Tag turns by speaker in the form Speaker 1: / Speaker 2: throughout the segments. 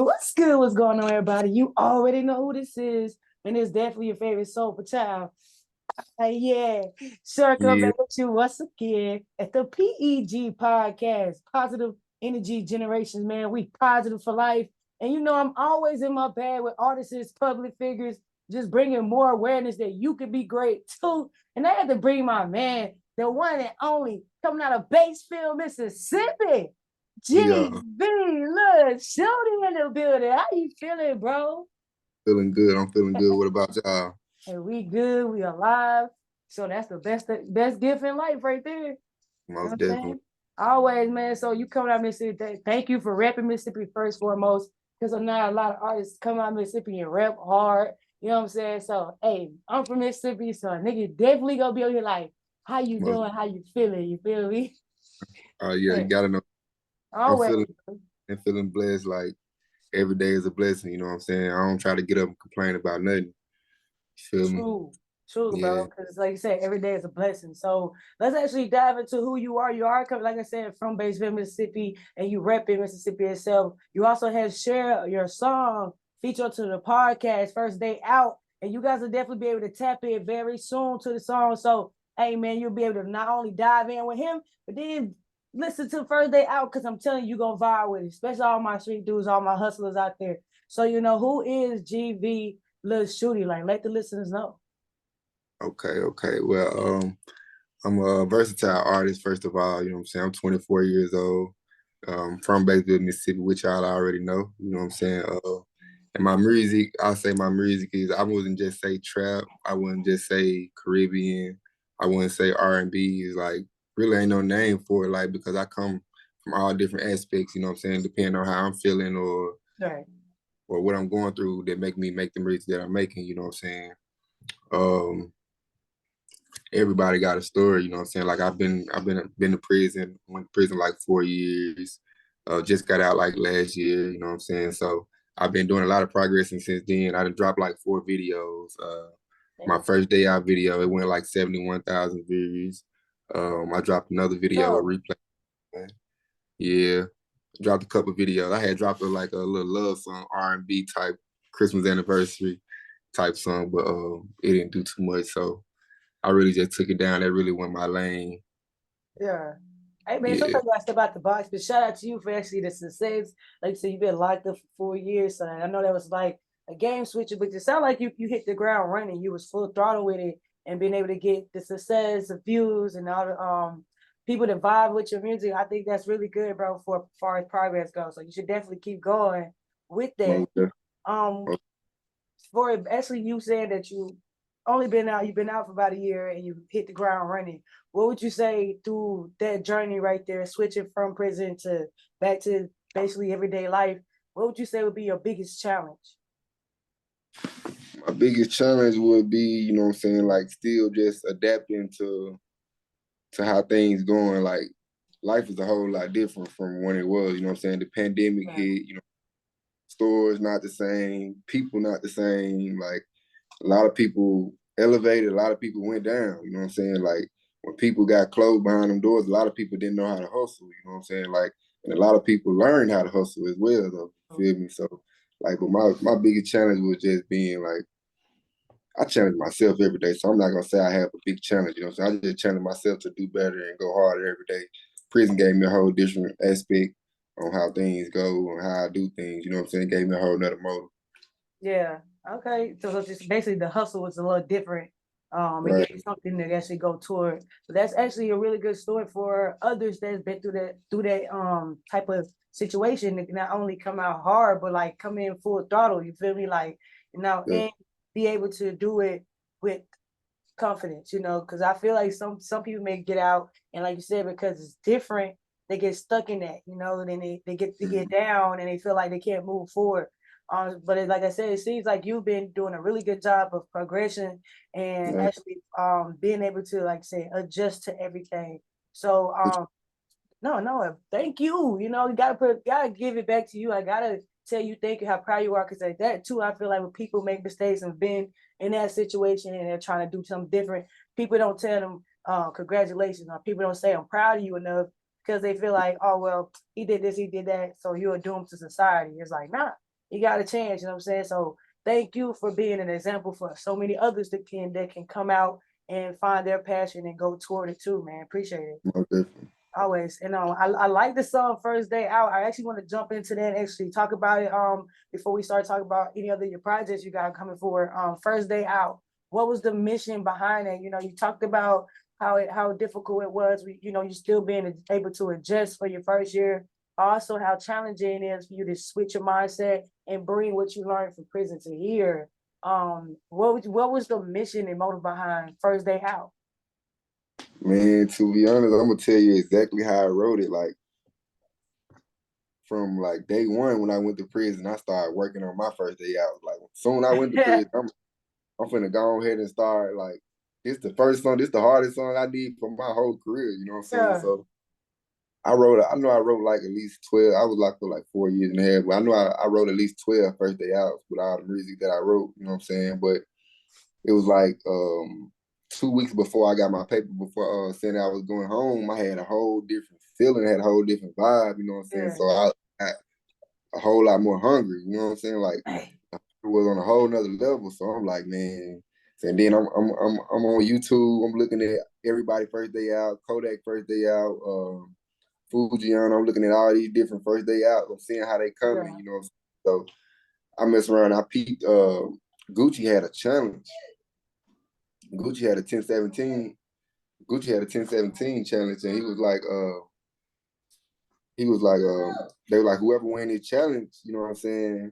Speaker 1: What's good? What's going on, everybody? You already know who this is, and it's definitely your favorite soulful child. Hey, yeah, sure, come
Speaker 2: Yeah,
Speaker 1: back with you once again at the PEG podcast, Positive Energy Generations, man. We positive for life. And you know, I'm always in my bag with artists, public figures, just bringing more awareness that you can be great too. And I had to bring my man, the one and only, coming out of Batesville, Mississippi.
Speaker 2: yeah,
Speaker 1: GB, look, shooting in the building. How you feeling, bro?
Speaker 2: feeling good. I'm feeling good. What about y'all?
Speaker 1: Hey, we good, we alive. So that's the best gift in life right there. You know what
Speaker 2: Most
Speaker 1: I'm
Speaker 2: definitely.
Speaker 1: saying? Always, man. So you coming out of Mississippi. Thank you for repping Mississippi first foremost. Because I'm not a lot of artists come out of Mississippi and rep hard. You know what I'm saying? So hey, I'm from Mississippi, so a nigga definitely gonna be on here like, how you
Speaker 2: Most.
Speaker 1: doing? How you feeling? You feel me?
Speaker 2: Yeah, you
Speaker 1: Hey,
Speaker 2: gotta know. I'm
Speaker 1: always.
Speaker 2: feeling blessed. Like every day is a blessing. You know what I'm saying? I don't try to get up and complain about nothing. You feel me?
Speaker 1: True, true,
Speaker 2: Yeah.
Speaker 1: bro. Because like you said, every day is a blessing. So let's actually dive into who you are. You are coming, like I said, from Batesville, Mississippi, and you rep in Mississippi itself. You also have shared your song featured to the podcast First Day Out, and you guys will definitely be able to tap in very soon to the song. So hey, man, you'll be able to not only dive in with him, but then listen to First Day Out because I'm telling you, you're gonna vibe with it, especially all my street dudes, all my hustlers out there. So you know who is GV Lil Shooty? Like, let the listeners know.
Speaker 2: Okay. Okay. Well, I'm a versatile artist. First of all, you know what I'm saying. I'm 24 years old. From Batesville, Mississippi, which y'all already know. You know what I'm saying. And my music, I say my music is. I wouldn't just say trap. I wouldn't just say Caribbean. I wouldn't say R&B. Is like really ain't no name for it. Like because I come from all different aspects. You know what I'm saying. Depending on how I'm feeling
Speaker 1: Right.
Speaker 2: or what I'm going through that make me make the music that I'm making. You know what I'm saying. Um, Everybody got a story, you know what I'm saying? Like I've been to prison, went to prison like 4 years. Just got out like last year, you know what I'm saying? So I've been doing a lot of progress and since then. I done dropped like 4 videos. My first day out video, it went like 71,000 views. I dropped another video, a
Speaker 1: Go.
Speaker 2: replay. Yeah. Dropped a couple videos. I had dropped like a little love song, R&B type Christmas anniversary type song, but it didn't do too much. So I really just took it down. That really went my lane.
Speaker 1: Yeah. Hey man,
Speaker 2: Yeah,
Speaker 1: sometimes I step out the box, but shout out to you for actually the success. Like you said, you've been locked up for 4 years. So I know that was like a game switcher, but it sounded like you hit the ground running. You was full throttle with it and being able to get the success, the views, and all the people that vibe with your music. I think that's really good, bro, for as far as progress goes. So you should definitely keep going with that.
Speaker 2: most definitely.
Speaker 1: Um, for actually you saying that you've been out for about a year and you hit the ground running. What would you say through that journey right there, switching from prison to back to basically everyday life? What would you say would be your biggest challenge?
Speaker 2: My biggest challenge would be, you know what I'm saying, like still just adapting to how things going. Like life is a whole lot different from when it was, you know what I'm saying? The pandemic
Speaker 1: Right.
Speaker 2: hit, stores not the same, people not the same. Like a lot of people elevated, a lot of people went down, you know what I'm saying? Like when people got closed behind them doors, a lot of people didn't know how to hustle, you know what I'm saying? Like, and a lot of people learned how to hustle as well, though. You feel me? So, like, but my biggest challenge was just being like, I challenge myself every day. So I'm not gonna say I have a big challenge, you know what I'm saying? I just challenge myself to do better and go harder every day. Prison gave me a whole different aspect on how things go and how I do things, you know what I'm saying? It gave me a whole nother motive.
Speaker 1: Yeah. Okay. So it's just basically the hustle was a little different. It
Speaker 2: Right.
Speaker 1: gave you something to actually go toward. So that's actually a really good story for others that's been through that type of situation that can not only come out hard, but like come in full throttle. You feel me? Like
Speaker 2: Yeah.
Speaker 1: and be able to do it with confidence, because I feel like some people may get out and like you said, because it's different, they get stuck in that, and then they get down and they feel like they can't move forward. But like I said, it seems like you've been doing a really good job of progression and
Speaker 2: Right.
Speaker 1: actually being able to like say adjust to everything. So no, thank you. You gotta give it back to you. I gotta tell you thank you, how proud you are, because like that too, I feel like when people make mistakes and been in that situation and they're trying to do something different, people don't tell them congratulations, or people don't say I'm proud of you enough because they feel like, oh well, he did this, he did that, so you're a doom to society. It's like, nah. he got a chance, you know what I'm saying? So thank you for being an example for so many others that can come out and find their passion and go toward it too, man. Appreciate it.
Speaker 2: Most definitely.
Speaker 1: Always. And I like the song First Day Out. I actually want to jump into that and actually talk about it before we start talking about any other your projects you got coming forward. First Day Out. What was the mission behind it? You know, you talked about how difficult it was. You still being able to adjust for your first year. Also, how challenging it is for you to switch your mindset and bring what you learned from prison to here. What was the mission and motive behind First Day Out?
Speaker 2: Man, to be honest, I'm gonna tell you exactly how I wrote it. Like from like day one when I went to prison, I started working on my first day out. Like soon I went to prison, I'm finna go ahead and start like this the first song, this the hardest song I did for my whole career, you know what I'm saying?
Speaker 1: Yeah.
Speaker 2: So I know I wrote like at least 12. I was locked for like 4 years and a half, but I know I wrote at least 12 first day outs with all the music that I wrote, you know what I'm saying? But it was like 2 weeks before I got my paper, before saying I was going home, I had a whole different feeling, had a whole different vibe, you know what I'm saying?
Speaker 1: Yeah.
Speaker 2: So I got a whole lot more hungry, you know what I'm saying? Like it was on a whole nother level. So I'm like, man. And then I'm on YouTube. I'm looking at everybody first day out, Kodak first day out, Fujian. I'm looking at all these different first day out. I'm seeing how they coming,
Speaker 1: Yeah.
Speaker 2: you know. So I mess around. I peeped. Gucci had a challenge. Gucci had a 1017. Gucci had a 1017 challenge, and they were like, whoever win this challenge, you know what I'm saying?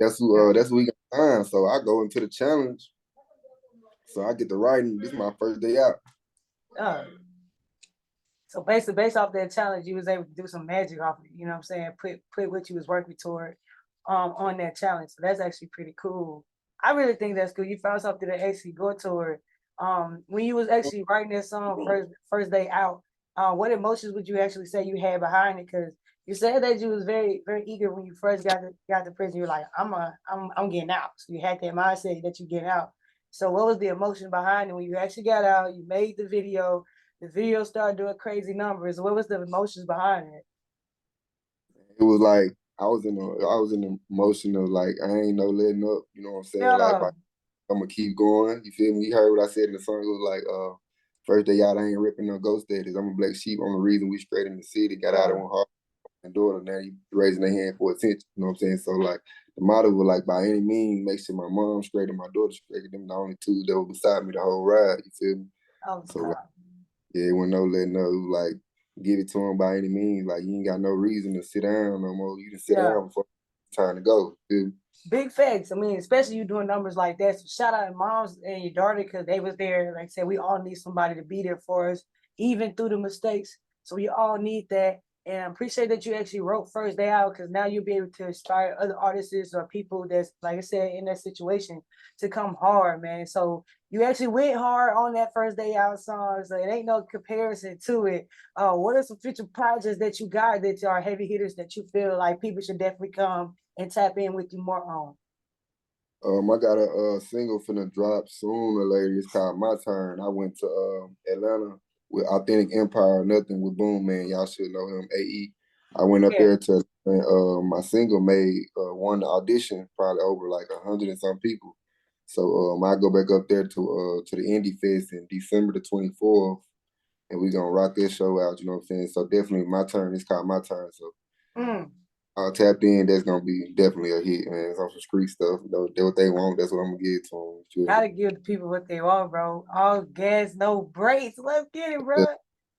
Speaker 2: That's who we got signed. So I go into the challenge. So I get the writing. This is my first day out.
Speaker 1: So basically, based off that challenge, you was able to do some magic off it. You know what I'm saying? Put what you was working toward on that challenge. So that's actually pretty cool. I really think that's cool. You found something to actually go toward. When you was actually writing that song first day out, what emotions would you actually say you had behind it? Because you said that you was very very eager when you first got to prison. You're like, I'm getting out. So you had that mindset that you getting out. So what was the emotion behind it when you actually got out? You made the video started doing crazy numbers. What was the emotions behind it?
Speaker 2: It was like I was in the emotion of like I ain't no letting up. You know what I'm saying? Like
Speaker 1: Yeah,
Speaker 2: I'm gonna keep going. You feel me? You heard what I said in the song. It was like first day out, I ain't ripping no ghost status. I'm a black sheep. I'm the reason we straight in the city. Got out of one heart and daughter. Now you raising their hand for attention. You know what I'm saying? So like the motto was like by any means, make sure my mom straight and my daughter straight. Them the only two that were beside me the whole ride. You feel me?
Speaker 1: oh
Speaker 2: So like,
Speaker 1: God.
Speaker 2: yeah, it wasn't no letting up. It was like give it to him by any means. Like you ain't got no reason to sit down no more. You can sit
Speaker 1: Yeah.
Speaker 2: down before it's time to go. You feel me?
Speaker 1: Big facts. I mean, especially you doing numbers like that. So shout out to moms and your daughter because they was there. Like I said, we all need somebody to be there for us, even through the mistakes. So we all need that. And I appreciate that you actually wrote First Day Out because now you'll be able to inspire other artists or people that's, like I said, in that situation to come hard, man. So you actually went hard on that First Day Out song. So it ain't no comparison to it. What are some future projects that you got that are heavy hitters that you feel like people should definitely come and tap in with you more on?
Speaker 2: I got a single finna drop sooner or later. It's called My Turn. I went to Atlanta with Authentic Empire, Nothing with Boom Man. Y'all should know him, AE. I went up
Speaker 1: Yeah.
Speaker 2: there to my single made won the audition, probably over like 100 and some people. So I go back up there to the Indie Fest in December the 24th, and we gonna rock this show out. You know what I'm saying? So definitely My Turn. It's called My Turn. So
Speaker 1: Mm.
Speaker 2: tapped in, that's gonna be definitely a hit, man. It's on some street stuff. They what they want, that's what I'm gonna give to them.
Speaker 1: Gotta give the people what they want, bro. All gas, no brakes. Let's get it, bro.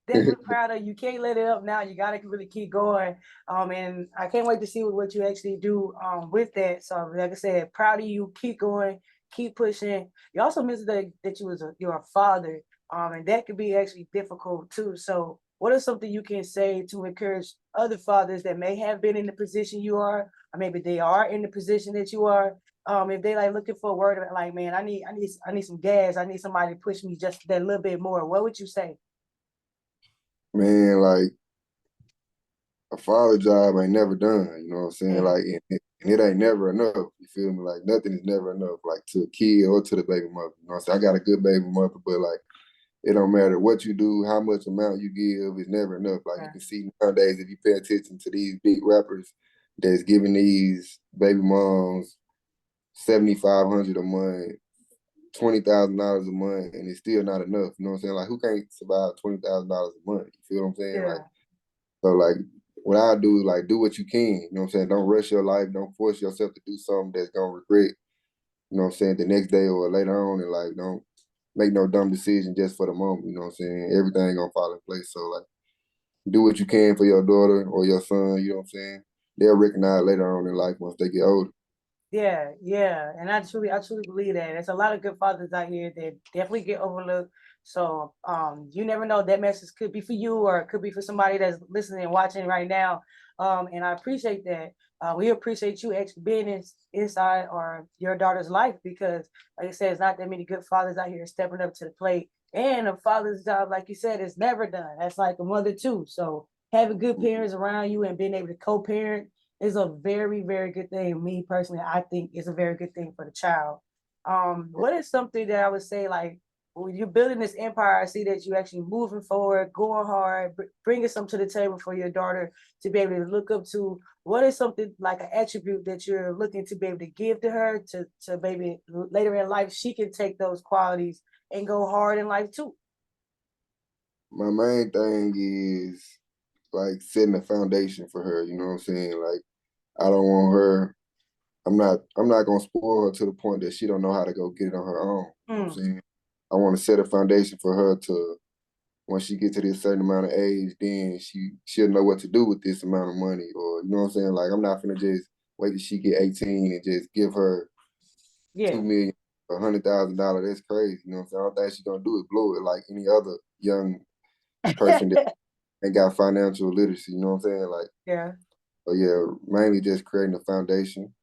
Speaker 1: Definitely proud of you. Can't let it up now. You gotta really keep going. And I can't wait to see what you actually do with that. So like I said, proud of you. Keep going, keep pushing. You also mentioned that you're a father. And that could be actually difficult too. So what is something you can say to encourage other fathers that may have been in the position you are, or maybe they are in the position that you are? If they like looking for a word like, man, I need some gas. I need somebody to push me just that little bit more. What would you say?
Speaker 2: Man, like a father job ain't never done, you know what I'm saying?
Speaker 1: Yeah,
Speaker 2: Like and it ain't never enough. You feel me? Like nothing is never enough, like to a kid or to the baby mother. You know what I'm saying? I got a good baby mother, but like it don't matter what you do, how much amount you give, it's never enough. Like you
Speaker 1: yeah,
Speaker 2: can see nowadays if you pay attention to these big rappers, that's giving these baby moms $7,500 a month, $20,000 a month, and it's still not enough. You know what I'm saying? Like, who can't survive $20,000 a month? You feel what I'm saying?
Speaker 1: Yeah.
Speaker 2: Like, so like, what I do is like, do what you can. You know what I'm saying? Don't rush your life. Don't force yourself to do something that's gonna regret. You know what I'm saying? The next day or later on, and like, don't make no dumb decision just for the moment. You know what I'm saying? Everything gonna fall in place. So like, do what you can for your daughter or your son. You know what I'm saying? They'll recognize later on in life once they get older.
Speaker 1: Yeah, yeah, and I truly believe that. There's a lot of good fathers out here that definitely get overlooked. So, you never know, that message could be for you or it could be for somebody that's listening and watching right now. And I appreciate that. We appreciate you actually being inside or your daughter's life because, like I said, it's not that many good fathers out here stepping up to the plate. And a father's job, like you said, is never done. That's like a mother too. So having good parents around you and being able to co-parent is a very, very good thing. Me personally, I think is a very good thing for the child. What is something that I would say like when you're building this empire? I see that you actually moving forward, going hard, bringing something to the table for your daughter to be able to look up to. What is something like an attribute that you're looking to be able to give to her to maybe later in life she can take those qualities and go hard in life too?
Speaker 2: My main thing is like setting a foundation for her. You know what I'm saying? Like, I don't want her. I'm not gonna spoil her to the point that she don't know how to go get it on her own. You know what I'm
Speaker 1: Mm,
Speaker 2: saying? I want to set a foundation for her to when she get to this certain amount of age, then she'll know what to do with this amount of money. Or you know what I'm saying? Like, I'm not gonna just wait till she get 18 and just give her
Speaker 1: yeah.
Speaker 2: 2 million, $100,000. That's crazy. You know what I'm saying? I don't think she's gonna do it, blow it like any other young person that ain't got financial literacy. You know what I'm saying? Like,
Speaker 1: Yeah.
Speaker 2: so yeah, mainly just creating a foundation.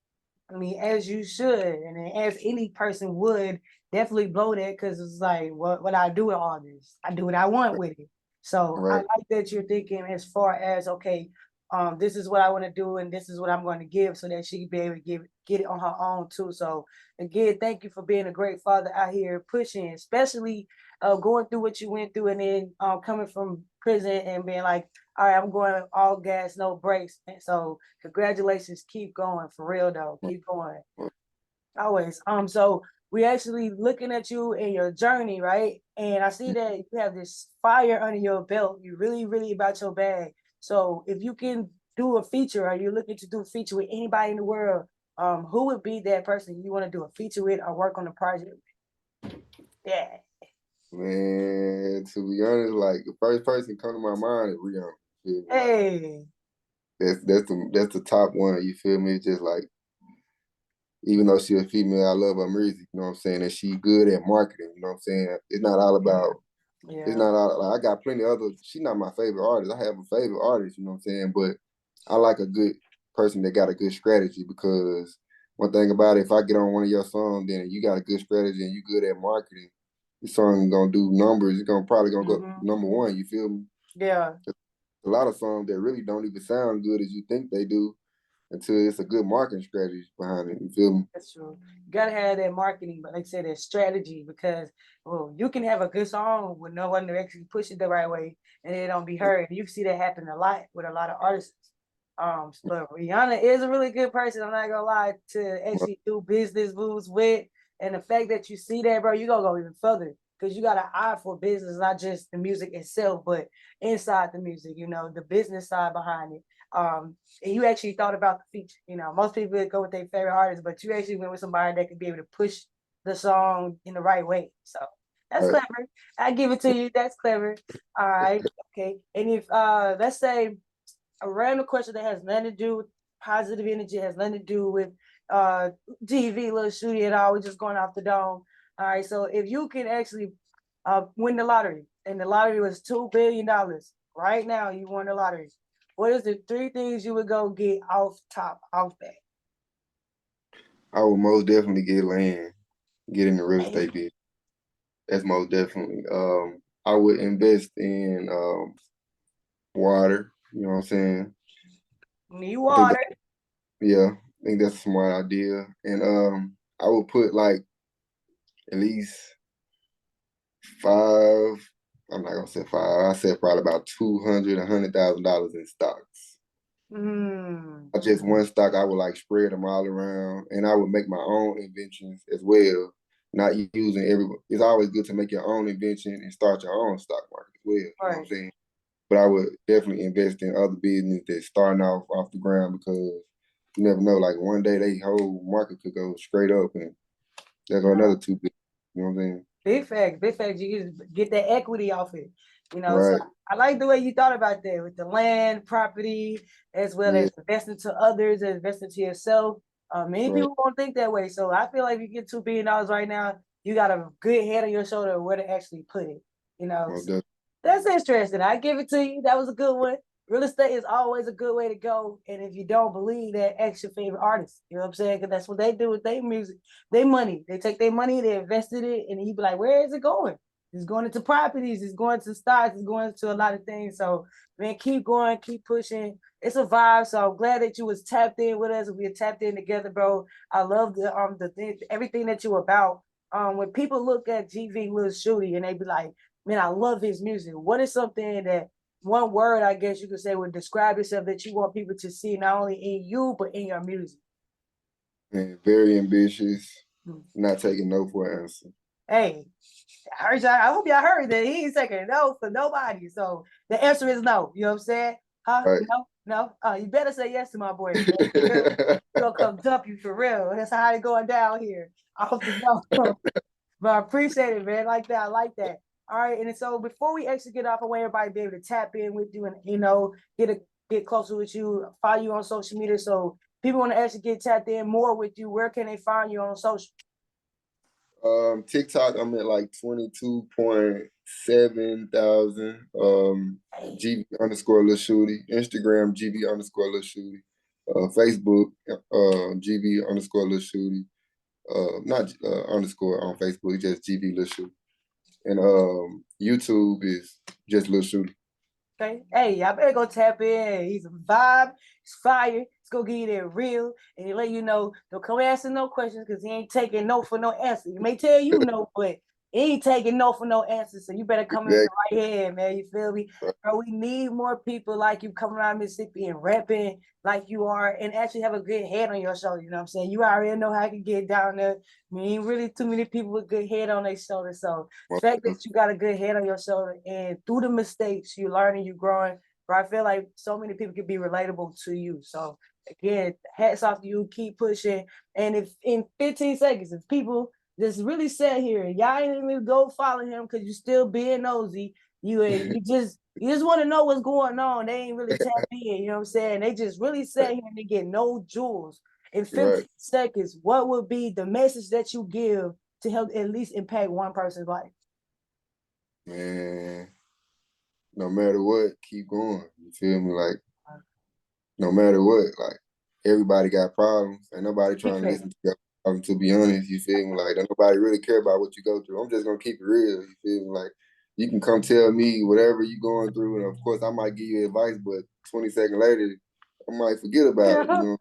Speaker 1: I mean, as you should, and then as any person would, definitely blow that because it's like, what I do with all this? I do what I want with it. So I
Speaker 2: Right.
Speaker 1: like that you're thinking as far as okay, this is what I want to do, and this is what I'm going to give, so that she can be able to get it on her own too. So again, thank you for being a great father out here pushing, especially going through what you went through, and then coming from prison and being like, all right, I'm going all gas, no brakes. And so congratulations, keep going for real though. Keep going. Always. So we actually looking at you and your journey, right? And I see that you have this fire under your belt. You really, really about your bag. So if you can do a feature or you're looking to do a feature with anybody in the world, who would be that person you want to do a feature with or work on a project with? Yeah.
Speaker 2: Man, to be honest, like the first person come to my mind is Rihanna. You feel me? Like,
Speaker 1: Hey.
Speaker 2: that's the top one. You feel me? It's just like, even though she a female, I love her music. You know what I'm saying? And she good at marketing. You know what I'm saying? It's not all
Speaker 1: Yeah.
Speaker 2: about. It's
Speaker 1: Yeah.
Speaker 2: not all. Like, I got plenty of other. She's not my favorite artist. I have a favorite artist. You know what I'm saying? But I like a good person that got a good strategy, because one thing about it, if I get on one of your songs, then you got a good strategy and you good at marketing, the song gonna do numbers. It's gonna probably gonna go
Speaker 1: Mm-hmm.
Speaker 2: number one. You feel me?
Speaker 1: Yeah.
Speaker 2: A lot of songs that really don't even sound good as you think they do until it's a good marketing strategy behind it. You feel me?
Speaker 1: That's true. You gotta have that marketing, but like I said, that strategy because well, you can have a good song with no one to actually push it the right way and it don't be heard. You see that happen a lot with a lot of artists. But Rihanna is a really good person, I'm not gonna lie, to actually do business moves with. And the fact that you see that, bro, you gonna go even further because you got an eye for business, not just the music itself, but inside the music, the business side behind it. And you actually thought about the feature. Most people would go with their favorite artist, but you actually went with somebody that could be able to push the song in the right way. So that's
Speaker 2: Right.
Speaker 1: clever. I give it to you. That's clever. All right. Okay. And if let's say a random question that has nothing to do with positive energy, has nothing to do with uh TV, little shooty at all. We're just going off the dome. All right. So if you can actually win the lottery, and the lottery was $2 billion right now, you won the lottery. What is the three things you would go get off that?
Speaker 2: I would most definitely get land, get in the real
Speaker 1: Hey,
Speaker 2: estate business. That's most definitely. I would invest in water. You know what I'm saying?
Speaker 1: me
Speaker 2: I think that,
Speaker 1: water.
Speaker 2: yeah, I think that's a smart idea. And I would put like at least five. I'm not gonna say five. I said probably about 200, $100,000 in stocks. not just one stock. I would like spread them all around, and I would make my own inventions as well. Not using everyone. It's always good to make your own invention and start your own stock market as well. You know what I'm saying? But I would definitely invest in other business that's starting off the ground because you never know. Like one day, they whole market could go straight up, and there go another 2 billion. You know what I'm saying?
Speaker 1: Big fact, big fact. You can get that equity off it, you know. So
Speaker 2: Right.
Speaker 1: I like the way you thought about that with the land, property, as well
Speaker 2: Yeah.
Speaker 1: as investing to others and investing to yourself. Many
Speaker 2: Right.
Speaker 1: people won't think that way. So I feel like if you get $2 billion right now, you got a good head on your shoulder where to actually put it. You know,
Speaker 2: Most
Speaker 1: so that's interesting. I give it to you. That was a good one. Real estate is always a good way to go. And if you don't believe that, ask your favorite artist. You know what I'm saying? Because that's what they do with their music, their money. They take their money, they invested it, and you be like, where is it going? It's going into properties, it's going to stocks, it's going to a lot of things. So, man, keep going, keep pushing. It's a vibe. So I'm glad that you was tapped in with us. We tapped in together, bro. I love the thing, everything that you about. When people look at GV Lil Shooty and they be like, man, I love his music. What is something that one word I guess you could say would describe yourself that you want people to see not only in you but in your music?
Speaker 2: And very ambitious, not taking no for an answer.
Speaker 1: Hey, I heard y'all. I hope y'all heard that he ain't taking no for nobody. So the answer is no. You know what I'm saying? Huh?
Speaker 2: Right.
Speaker 1: No, no. You better say yes to my boy. We're gonna come dump you for real. That's how it going down here. I hope to know. But I appreciate it, man. Like that. I like that. All right. And so before we actually get off, I want everybody to be able to tap in with you and get closer with you, follow you on social media. So people want to actually get tapped in more with you. Where can they find you on social?
Speaker 2: TikTok, I'm at like 22.7 thousand. GV underscore Lil Shooty. Instagram, GV underscore Lil Shooty. Facebook, GV underscore Lil Shooty. Not underscore on Facebook, it's just GV Lil Shooty. And YouTube is just Lil Shooty.
Speaker 1: Okay. Hey, y'all better go tap in. He's a vibe. He's fire. He's gonna give you that real, and he let you know. Don't come asking no questions because he ain't taking no for no answer. He may tell you no, but he ain't taking no for no answer. So you better come in the right head, man. You feel me? Bro, we need more people like you coming around Mississippi and rapping like you are, and actually have a good head on your shoulder. You know what I'm saying? You already know how to get down there. I mean, really too many people with good head on their shoulder. So the fact that you got a good head on your shoulder and through the mistakes, you learning, you growing, bro, I feel like so many people can be relatable to you. So again, hats off to you, keep pushing. And if in 15 seconds, if people just really sat here and y'all ain't even go follow him because you still being nosy, you just want to know what's going on. They ain't really tap in, you know what I'm saying? They just really sat here and they get no jewels. In 15 seconds, what would be the message that you give to help at least impact one person's life?
Speaker 2: Man, no matter what, keep going. You feel me? Like, no matter what, like, everybody got problems. Ain't nobody trying to listen to your problems, to be honest. You feel me? Like, don't nobody really care about what you go through. I'm just gonna keep it real. You feel me? Like, you can come tell me whatever you going through, and of course, I might give you advice, but 20 seconds later, I might forget about it. You know,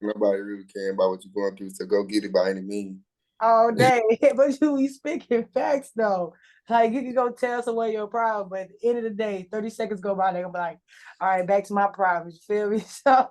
Speaker 2: nobody really caring about what you're going through, so go get it by any means.
Speaker 1: All day. But you speaking facts though. Like you can go tell someone your problem, but at the end of the day, 30 seconds go by, they're gonna be like, all right, back to my problems. You feel me? So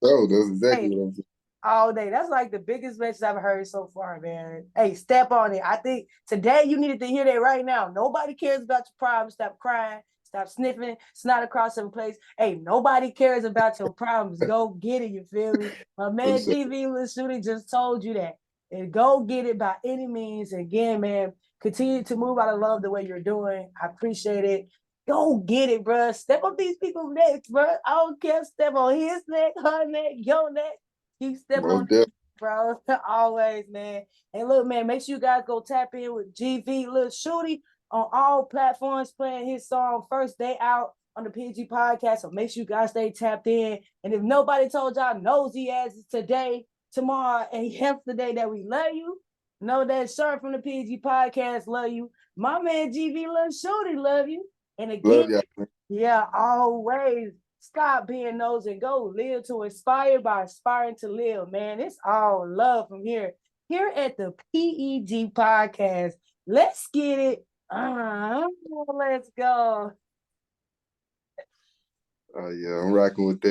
Speaker 2: That's exactly
Speaker 1: hey,
Speaker 2: what I'm saying.
Speaker 1: all day. That's like the biggest message I've heard so far, man. Hey, step on it. I think today you needed to hear that right now. Nobody cares about your problems. Stop crying. Stop sniffing. Snot across some place. Hey, nobody cares about your problems. Go get it. You feel me? My man GV Lil Shooty just told you that. And go get it by any means. Again, man, continue to move out of love the way you're doing. I appreciate it. Go get it, bro. Step on these people's necks, bro. I don't care. Step on his neck, her neck, your neck. Keep stepping on this, bro. Always, man. And look, man, make sure you guys go tap in with GV Lil Shooty on all platforms, playing his song First Day Out on the P.E.G podcast. So make sure you guys stay tapped in. And if nobody told y'all nosy as today, tomorrow, and yesterday that we love you, know that Sir from the P.E.G podcast love you. My man GV Lil Shooty love you. And again, yeah, always stop being nosy and go live to inspire by aspiring to live, man. It's all love from here. Here at the P.E.G podcast. Let's get it. Let's go.
Speaker 2: Yeah, I'm rocking with that.